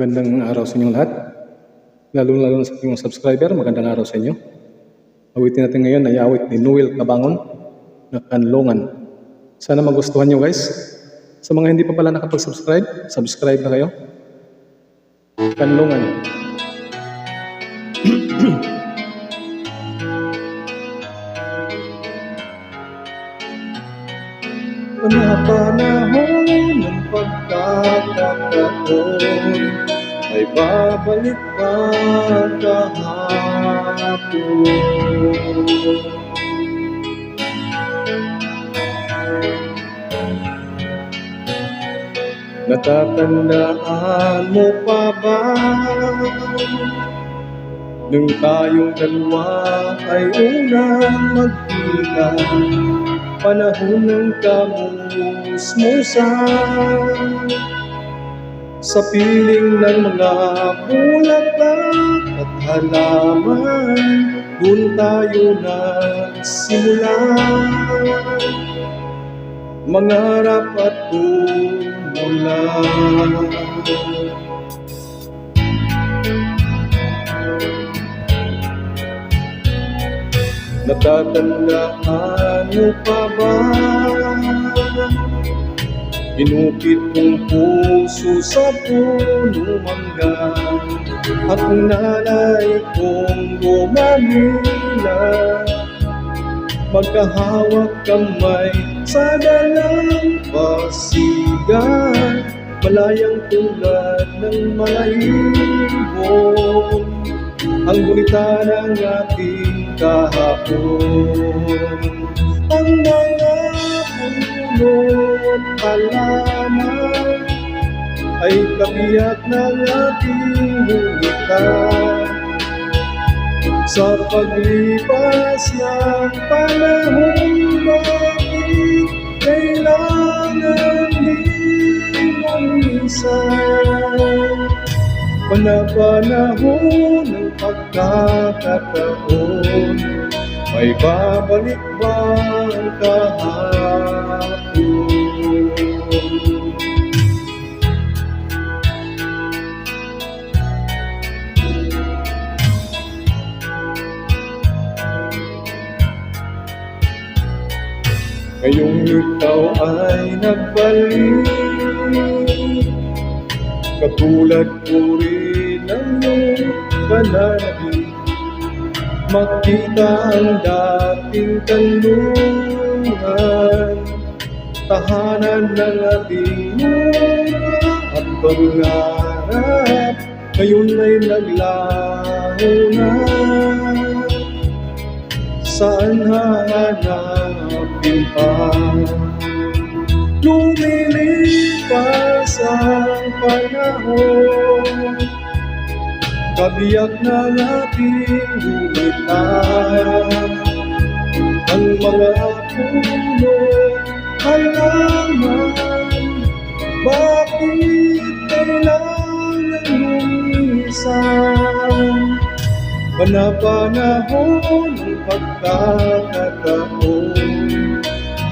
Magandang araw sa inyong lahat. Lalo-lalo na sa inyong subscriber, magandang araw sa inyo. Awitin natin ngayon ay awit ni Noel Cabangon na Kanlungan. Sana magustuhan nyo guys. Sa mga hindi pa pala nakapag-subscribe, subscribe na kayo. Kanlungan. Panahon ng pagkakataon ay babalik pa kahapon. Natatandaan mo pa ba nung tayong dalawa ay unang magkita? Panahon ng kamusmusan sa piling ng mga bulaklak at halaman, dun tayo nagsimula mangarap at tumula. Natatandaan mo pa ba? Inukit kong puso sa puno mangga at nanay kong gumamila, magkahawak kamay sa dalampasigan, malayang tulad ng malahibon ang gunita ng ating kahapon. Ang mga puno't halaman ay kabiyak ng ating gunita. Sa paglipas ng panahon, bakit kailangan linisan? Panahon ng pagkakataon, may babalik ba ang kahapon? Ngayong ikaw ay nagbalik, katulad ko rin ang iyong pananabik, makita ang dating kanlungan, tahanan ng ating lupa at pangarap, ngayon ay naglaho na. Saan hahanapin pa? Lumilipas ang panahon, kabiyak ng ating gunita. Ang mga puno, halaman, bakit kailangan lumisan? Panahon ng pagkakataon,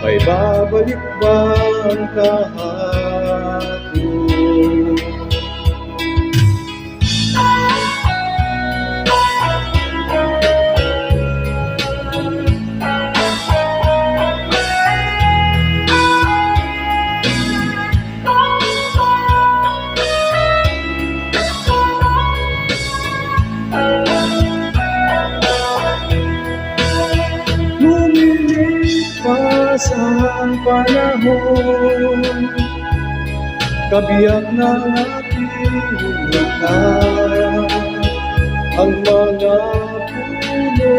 may babalik ba ang kahapon? Ang panahon, kabiyak ng ating gunita. Ang mga puno,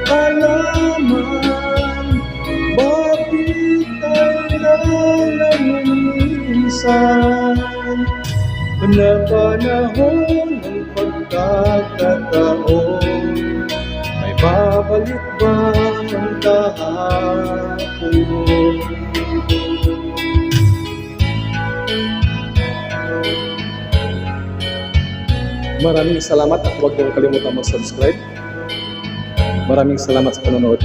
halaman, bakit kailangan lumisan? Panahon ng pagkakataon, may babalik ba ang kahapon? Maraming salamat at huwag niyong kalimutan mag-subscribe. Maraming salamat sa panonood.